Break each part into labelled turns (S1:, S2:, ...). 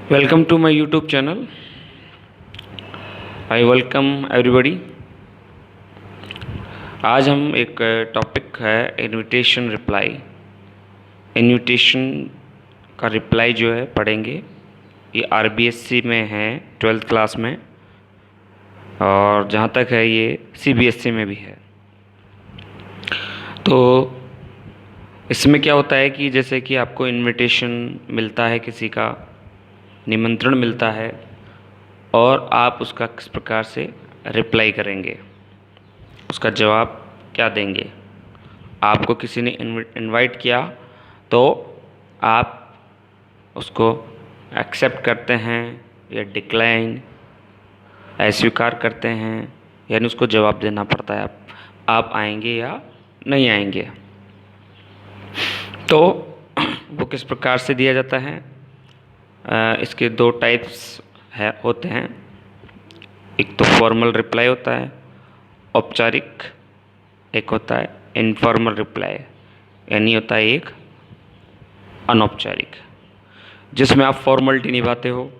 S1: Welcome to my YouTube channel. I welcome everybody. आज हम एक टॉपिक है इनविटेशन रिप्लाई। इनविटेशन का रिप्लाई जो है पढ़ेंगे। ये RBSC में है 12th क्लास में, और जहाँ तक है ये CBSE में भी है। तो इसमें क्या होता है कि जैसे कि आपको इनविटेशन मिलता है, किसी का निमंत्रण मिलता है, और आप उसका किस प्रकार से रिप्लाई करेंगे, उसका जवाब क्या देंगे। आपको किसी ने इनवाइट किया तो आप उसको एक्सेप्ट करते हैं या डिक्लाइन, अस्वीकार करते हैं, यानी उसको जवाब देना पड़ता है आप आएंगे या नहीं आएंगे। तो वो किस प्रकार से दिया जाता है, इसके दो टाइप्स होते हैं। एक तो फॉर्मल रिप्लाई होता है, औपचारिक। एक होता है इनफॉर्मल रिप्लाई, यानी होता है एक अनौपचारिक, जिसमें आप फॉर्मेलिटी निभाते हो।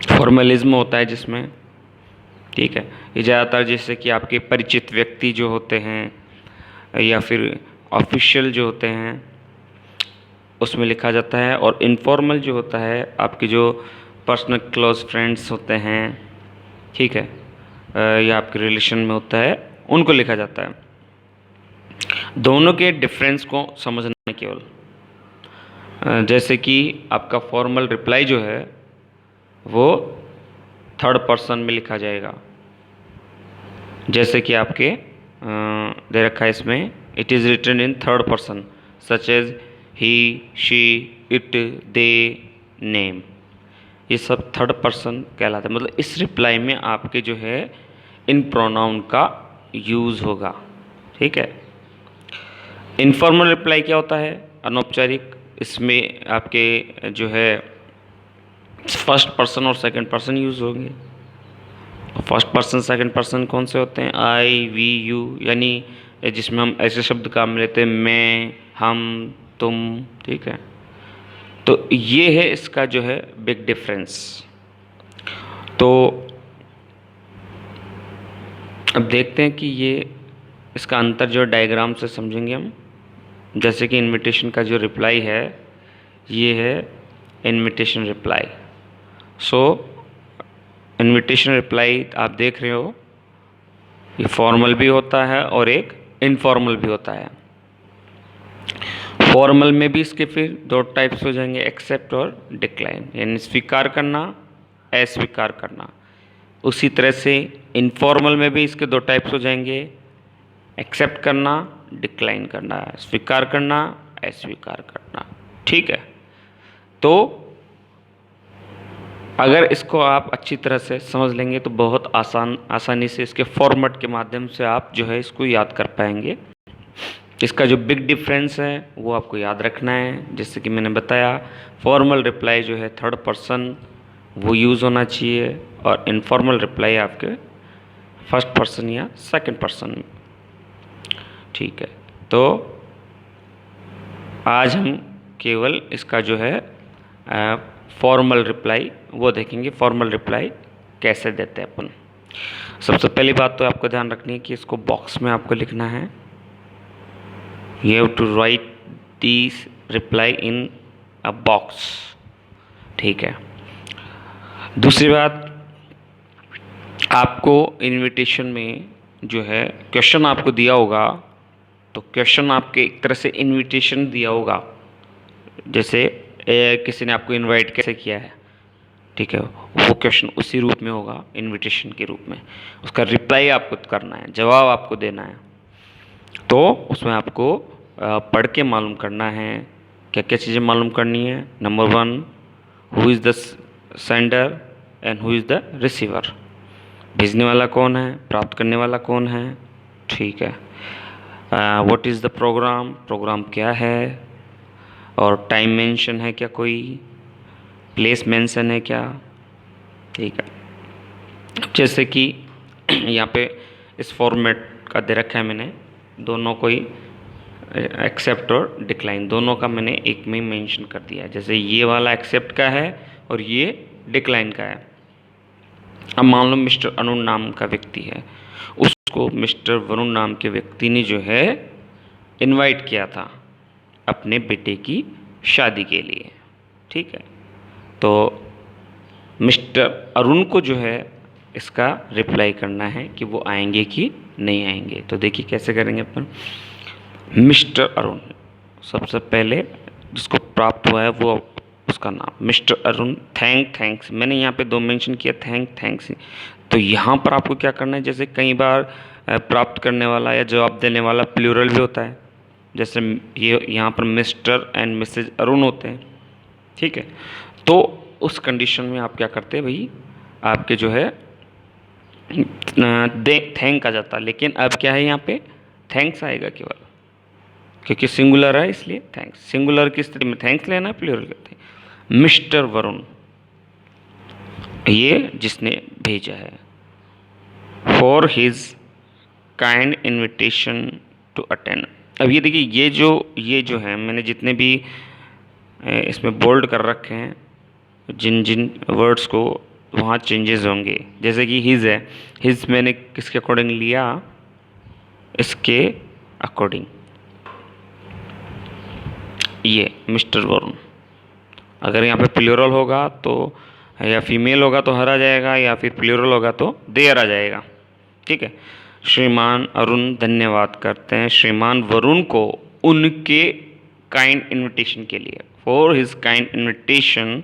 S1: फॉर्मलिज्म होता है जिसमें, ठीक है। ये ज़्यादातर जैसे कि आपके परिचित व्यक्ति जो होते हैं या फिर ऑफिशियल जो होते हैं उसमें लिखा जाता है। और इनफॉर्मल जो होता है आपके जो पर्सनल क्लोज फ्रेंड्स होते हैं, ठीक है, या आपके रिलेशन में होता है, उनको लिखा जाता है। दोनों के डिफरेंस को समझना है केवल। जैसे कि आपका फॉर्मल रिप्लाई जो है वो थर्ड पर्सन में लिखा जाएगा, जैसे कि आपके दे रखा है इसमें, it is written in third person such as he, she, it, they, name. ये सब थर्ड पर्सन कहलाता है। मतलब इस रिप्लाई में आपके जो है इन प्रोनाउन का यूज़ होगा, ठीक है। इनफॉर्मल रिप्लाई क्या होता है, अनौपचारिक। इसमें आपके जो है फर्स्ट पर्सन और सेकंड पर्सन यूज़ होंगे। फर्स्ट पर्सन सेकंड पर्सन कौन से होते हैं, आई, वी, यू, यानी जिसमें हम ऐसे शब्द काम में लेते हैं, मैं, हम, तुम, ठीक है। तो ये है इसका जो है बिग डिफरेंस। तो अब देखते हैं कि ये इसका अंतर जो डायग्राम से समझेंगे हम। जैसे कि इनविटेशन का जो रिप्लाई है ये है इनविटेशन रिप्लाई। सो इनविटेशन रिप्लाई आप देख रहे हो, ये फॉर्मल भी होता है और एक इनफॉर्मल भी होता है। फॉर्मल में भी इसके फिर दो टाइप्स हो जाएंगे, एक्सेप्ट और डिक्लाइन, यानी स्वीकार करना, अस्वीकार करना। उसी तरह से इनफॉर्मल में भी इसके दो टाइप्स हो जाएंगे, एक्सेप्ट करना, डिक्लाइन करना, स्वीकार करना, अस्वीकार करना, ठीक है। तो अगर इसको आप अच्छी तरह से समझ लेंगे तो बहुत आसानी से इसके फॉर्मेट के माध्यम से आप जो है इसको याद कर पाएंगे। इसका जो बिग डिफरेंस है वो आपको याद रखना है। जैसे कि मैंने बताया, फॉर्मल रिप्लाई जो है थर्ड पर्सन वो यूज़ होना चाहिए, और इनफॉर्मल रिप्लाई आपके फर्स्ट पर्सन या सेकंड पर्सन में, ठीक है। तो आज हम केवल इसका जो है फॉर्मल रिप्लाई वो देखेंगे, फॉर्मल रिप्लाई कैसे देते हैं अपन। सबसे पहली बात तो आपको ध्यान रखनी है कि इसको बॉक्स में आपको लिखना है। You have to write these reply in a box, ठीक है। दूसरी बात, आपको इनविटेशन में जो है क्वेश्चन आपको दिया होगा, तो क्वेश्चन आपके एक तरह से इनविटेशन दिया होगा। जैसे किसी ने आपको इनवाइट कैसे किया है, ठीक है, वो क्वेश्चन उसी रूप में होगा, इनविटेशन के रूप में। उसका रिप्लाई आपको करना है, जवाब आपको देना है। तो उसमें आपको पढ़ के मालूम करना है, क्या क्या चीज़ें मालूम करनी है। Number 1, who is the sender and who is the receiver. भेजने वाला कौन है, प्राप्त करने वाला कौन है, ठीक है। What is the program, program क्या है, और टाइम मेंशन है क्या, कोई प्लेस मेंशन है क्या, ठीक है। जैसे कि यहाँ पे इस फॉर्मेट का दे रखा है मैंने, दोनों को ही एक्सेप्ट और डिक्लाइन दोनों का मैंने एक में मेंशन कर दिया है। जैसे ये वाला एक्सेप्ट का है और ये डिक्लाइन का है। अब मान लो मिस्टर अरुण नाम का व्यक्ति है, उसको मिस्टर वरुण नाम के व्यक्ति ने जो है इनवाइट किया था अपने बेटे की शादी के लिए, ठीक है। तो मिस्टर अरुण को जो है इसका रिप्लाई करना है कि वो आएंगे कि नहीं आएंगे। तो देखिए कैसे करेंगे अपन। मिस्टर अरुण, सबसे पहले जिसको प्राप्त हुआ है वो उसका नाम मिस्टर अरुण, थैंक्स। मैंने यहाँ पे 2 मेंशन किया, थैंक्स। तो यहाँ पर आपको क्या करना है, जैसे कई बार प्राप्त करने वाला या जवाब देने वाला प्लूरल भी होता है, जैसे ये यहाँ पर मिस्टर एंड मिसेज अरुण होते हैं, ठीक है। तो उस कंडीशन में आप क्या करते हैं भाई, आपके जो है थैंक आ जाता, लेकिन अब क्या है यहाँ पे थैंक्स आएगा केवल, क्योंकि सिंगुलर है इसलिए थैंक्स। सिंगुलर की स्थिति में थैंक्स लेना, प्लूरल कहते हैं। मिस्टर वरुण, ये जिसने भेजा है, for his kind invitation to attend. अब ये देखिए ये जो है मैंने जितने भी इसमें बोल्ड कर रखे हैं, जिन जिन वर्ड्स को वहाँ चेंजेस होंगे, जैसे कि हिज है, हिज मैंने किसके अकॉर्डिंग लिया, इसके अकॉर्डिंग, ये मिस्टर वरुण। अगर यहाँ पे प्लूरल होगा तो या फीमेल होगा तो हर आ जाएगा, या फिर प्लूरल होगा तो देयर आ जाएगा, ठीक है। श्रीमान अरुण धन्यवाद करते हैं श्रीमान वरुण को उनके काइंड इनविटेशन के लिए, for his kind invitation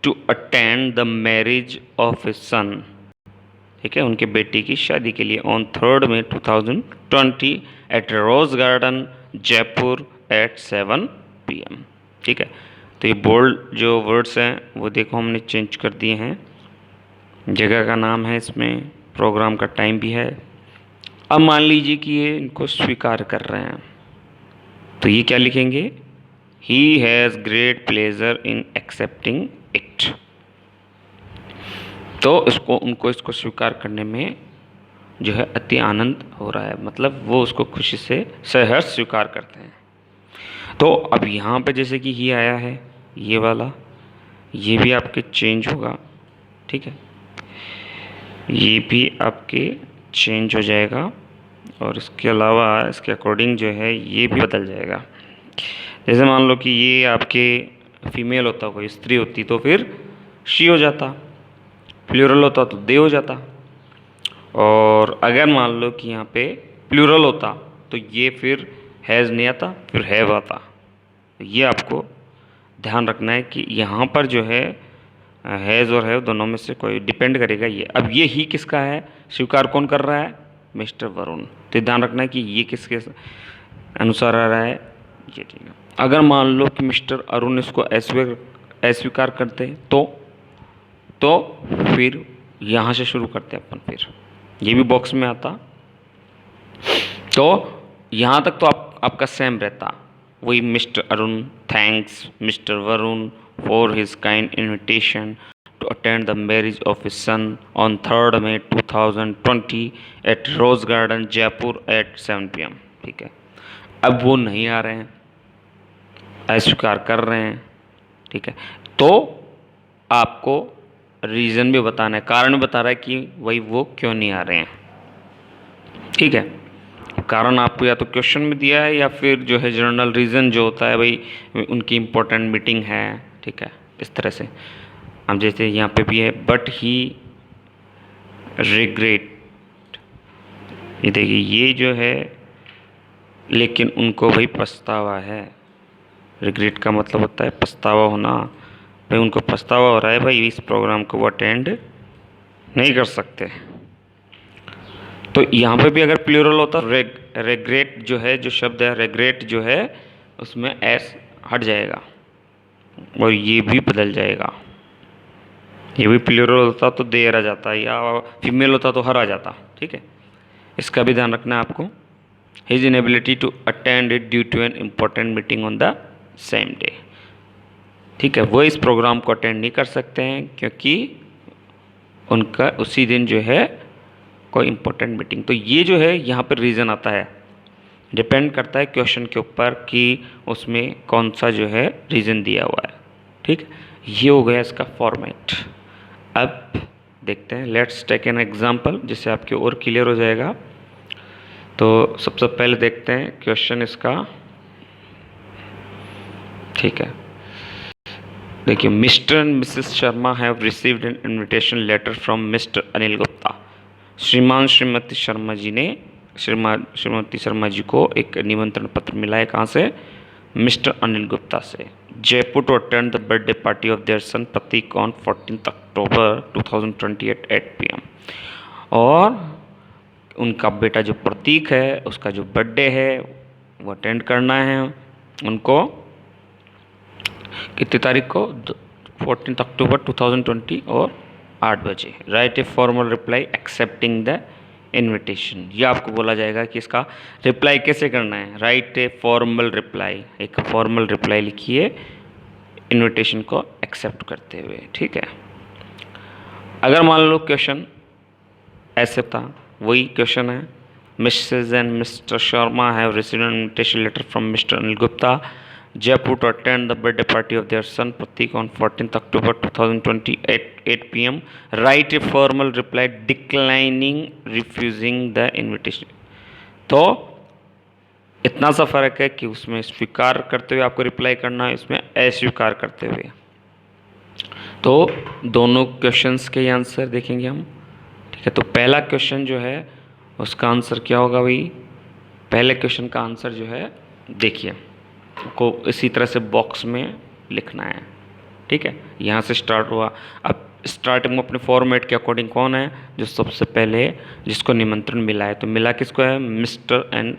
S1: to attend the marriage of his son, ठीक है, उनके बेटी की शादी के लिए, on 3 May 2020 at Rose Garden Jaipur at 7 PM, ठीक है। तो ये बोल्ड जो वर्ड्स हैं वो देखो हमने चेंज कर दिए हैं, जगह का नाम है इसमें, प्रोग्राम का टाइम भी है। अब मान लीजिए कि ये इनको स्वीकार कर रहे हैं, तो ये क्या लिखेंगे, he has great pleasure in accepting it. तो उनको इसको स्वीकार करने में जो है अति आनंद हो रहा है, मतलब वो उसको खुशी से सहर्ष स्वीकार करते हैं। तो अब यहाँ पे जैसे कि ही आया है, ये वाला ये भी आपके चेंज होगा, ठीक है, ये भी आपके चेंज हो जाएगा, और इसके अलावा इसके अकॉर्डिंग जो है ये भी बदल जाएगा। जैसे मान लो कि ये आपके फीमेल होता, कोई स्त्री होती तो फिर शी हो जाता, प्लूरल होता तो दे हो जाता, और अगर मान लो कि यहाँ पे प्लूरल होता तो ये फिर हैज़ नहीं आता, फिर हैव आता। ये आपको ध्यान रखना है कि यहाँ पर जो है हैज़ और हैव दोनों में से कोई डिपेंड करेगा ये। अब ये ही किसका है, स्वीकार कौन कर रहा है, मिस्टर वरुण। तो ध्यान रखना है कि ये किसके अनुसार आ रहा है, ये, ठीक है। अगर मान लो कि मिस्टर अरुण इसको अस्वीकार करते तो फिर यहाँ से शुरू करते अपन, फिर ये भी बॉक्स में आता, तो यहाँ तक तो आपका सेम रहता, वही Mr Arun thanks Mr Varun for his kind invitation to attend the marriage of his son on 3 May 2020 at Rose Garden Jaipur at 7 PM, ठीक है। अब वो नहीं आ रहे हैं, अस्वीकार कर रहे हैं, ठीक है, तो आपको रीज़न भी बताना है, कारण भी बता रहा है कि वही वो क्यों नहीं आ रहे हैं, ठीक है। कारण आपको या तो क्वेश्चन में दिया है या फिर जो है जनरल रीज़न जो होता है भाई उनकी इम्पोर्टेंट मीटिंग है, ठीक है, इस तरह से। अब जैसे यहाँ पे भी है बट ही रिग्रेट, ये देखिए ये जो है लेकिन उनको भाई पछतावा है, रिग्रेट का मतलब होता है पछतावा होना, भाई उनको पछतावा हो रहा है भाई इस प्रोग्राम को वो अटेंड नहीं कर सकते। तो यहाँ पे भी अगर प्लूरल होता रेग्रेट जो है, जो शब्द है रेग्रेट जो है उसमें एस हट जाएगा और ये भी बदल जाएगा। ये भी प्लूरल होता तो देर आ जाता, या फीमेल होता तो हर आ जाता, ठीक है। इसका भी ध्यान रखना है आपको। His inability to attend it due to an important meeting on the same day, ठीक है, वो इस प्रोग्राम को अटेंड नहीं कर सकते हैं क्योंकि उनका उसी दिन जो है कोई इम्पोर्टेंट मीटिंग। तो ये जो है यहाँ पर रीज़न आता है, डिपेंड करता है क्वेश्चन के ऊपर कि उसमें कौन सा जो है रीज़न दिया हुआ है, ठीक, ये हो गया इसका फॉर्मेट। अब देखते हैं, लेट्स टेक एन एग्जांपल जिससे आपके और क्लियर हो जाएगा। तो सबसे पहले देखते हैं क्वेश्चन इसका, ठीक है। देखिए, Mr and Mrs Sharma have received an invitation letter from Mr Anil Gupta. श्रीमान श्रीमती शर्मा जी ने श्रीमती शर्मा जी को एक निमंत्रण पत्र मिला है, कहाँ से? मिस्टर अनिल गुप्ता से। Jaipur to attend the birthday party of their son Prateek on 14 October 2020 at 8 PM। और उनका बेटा जो प्रतीक है उसका जो बर्थडे है वो अटेंड करना है उनको, कितनी तारीख को? 14 अक्टूबर 2020 और 8 बजे। Right a formal reply accepting the invitation. ये आपको बोला जाएगा कि इसका रिप्लाई कैसे करना है। राइट ए फॉर्मल रिप्लाई, एक फॉर्मल रिप्लाई लिखिए इनविटेशन को एक्सेप्ट करते हुए, ठीक है। अगर मान लो क्वेश्चन ऐसे था, वही क्वेश्चन है, Mrs and Mr Sharma have received an invitation letter from Mr Anil Gupta Jaipur to attend the birthday party of their son Pratik on 14th October 2020 at 8 PM. Write a formal reply declining refusing the invitation. तो इतना सा फर्क है कि उसमें स्वीकार करते हुए आपको रिप्लाई करना है, इसमें अस्वीकार करते हुए। तो दोनों क्वेश्चंस के आंसर देखेंगे हम, ठीक है। तो पहला क्वेश्चन जो है उसका आंसर क्या होगा भाई? पहले क्वेश्चन का आंसर जो है देखिए, को इसी तरह से बॉक्स में लिखना है, ठीक है। यहाँ से स्टार्ट हुआ। अब स्टार्टिंग में अपने फॉर्मेट के अकॉर्डिंग कौन है जो सबसे पहले जिसको निमंत्रण मिला है? तो मिला किसको है? मिस्टर एंड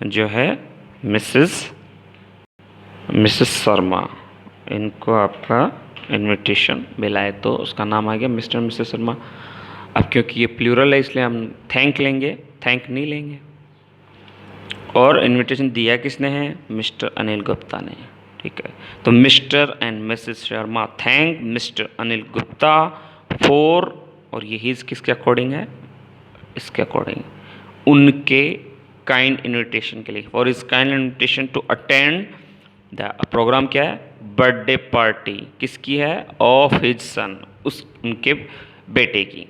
S1: जो है मिसेस शर्मा, इनको आपका इनविटेशन मिला है तो उसका नाम आ गया मिस्टर एंड मिसेस शर्मा। अब क्योंकि ये प्लूरल है इसलिए हम थैंक लेंगे, थैंक नहीं लेंगे। और इनविटेशन दिया किसने है? मिस्टर अनिल गुप्ता ने, ठीक है। तो Mr and Mrs Sharma thank mister Anil Gupta for, और ये ही किसके अकॉर्डिंग है? इसके अकॉर्डिंग, उनके काइंड इनविटेशन के लिए। For his kind invitation to attend the program क्या है? बर्थडे पार्टी किसकी है? ऑफ हिज सन, उनके बेटे की।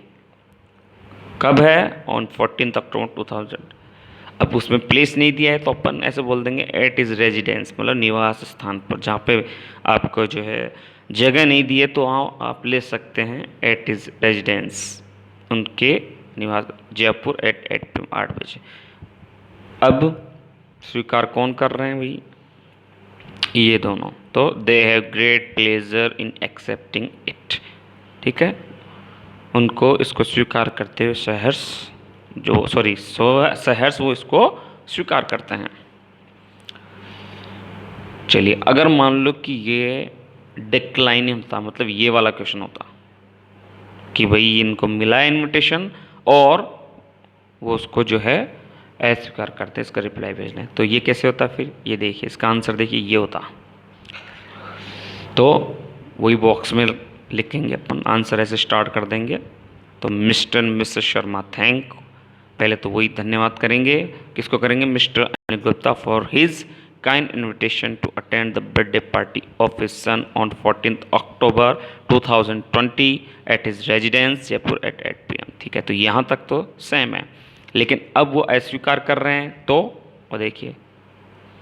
S1: कब है? ऑन 14 अक्टूबर 2000। अब उसमें प्लेस नहीं दिया है तो अपन ऐसे बोल देंगे एट इज़ रेजिडेंस, मतलब निवास स्थान पर। जहाँ पे आपको जो है जगह नहीं दी है तो आप ले सकते हैं एट इज़ रेजिडेंस, उनके निवास, जयपुर एट 8 PM 8 बजे। अब स्वीकार कौन कर रहे हैं भाई? ये दोनों। तो they have great pleasure in accepting it, ठीक है। उनको इसको स्वीकार करते हुए सहर्ष वो इसको स्वीकार करते हैं। चलिए, अगर मान लो कि ये डिक्लाइन होता, मतलब ये वाला क्वेश्चन होता कि भाई इनको मिला इनविटेशन और वो उसको जो है अस्वीकार करते, इसका रिप्लाई भेजना है, तो ये कैसे होता? फिर ये देखिए, इसका आंसर देखिए, ये होता। तो वही बॉक्स में लिखेंगे अपन, आंसर ऐसे स्टार्ट कर देंगे। तो Mr and Mrs Sharma thank, पहले तो वही धन्यवाद करेंगे, किसको करेंगे? Mr Anil Gupta for his kind invitation to attend the birthday party of his son on 14 October 2020 at his residence Jaipur at 8 PM, ठीक है। तो यहाँ तक तो सेम है, लेकिन अब वो अस्वीकार कर रहे हैं तो वो देखिए,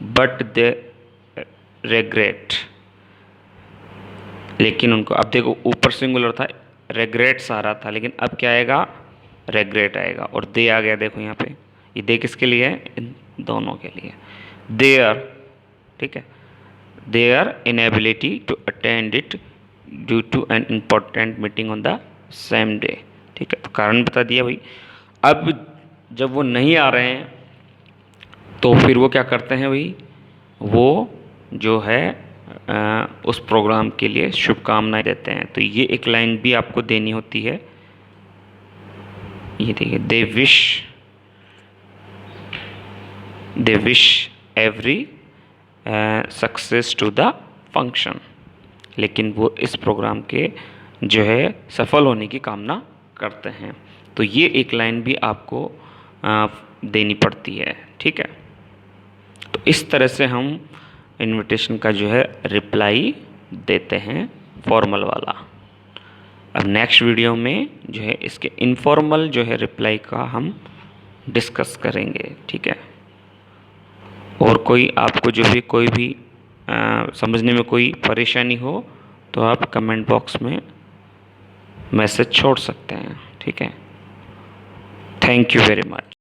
S1: बट दे रेग्रेट, लेकिन उनको, अब देखो ऊपर सिंगुलर था, रेग्रेट्स आ रहा था, लेकिन अब क्या आएगा? रेग्रेट आएगा। और दे आ गया, देखो यहाँ पे, ये दे किसके लिए है? इन दोनों के लिए। देयर, ठीक है, their inability to attend it due to an important meeting on the same day, ठीक है। तो कारण बता दिया भाई। अब जब वो नहीं आ रहे हैं तो फिर वो क्या करते हैं भाई? वो जो है उस प्रोग्राम के लिए शुभकामनाएं देते हैं। तो ये एक लाइन भी आपको देनी होती है, ये देखिए, they wish every success to the function, लेकिन वो इस प्रोग्राम के जो है सफल होने की कामना करते हैं। तो ये एक लाइन भी आपको देनी पड़ती है, ठीक है। तो इस तरह से हम इनविटेशन का जो है रिप्लाई देते हैं। फॉर्मल वाला। अब नेक्स्ट वीडियो में जो है इसके इनफॉर्मल जो है रिप्लाई का हम डिस्कस करेंगे, ठीक है। और कोई आपको जो भी कोई भी समझने में कोई परेशानी हो तो आप कमेंट बॉक्स में मैसेज छोड़ सकते हैं, ठीक है। Thank you very much.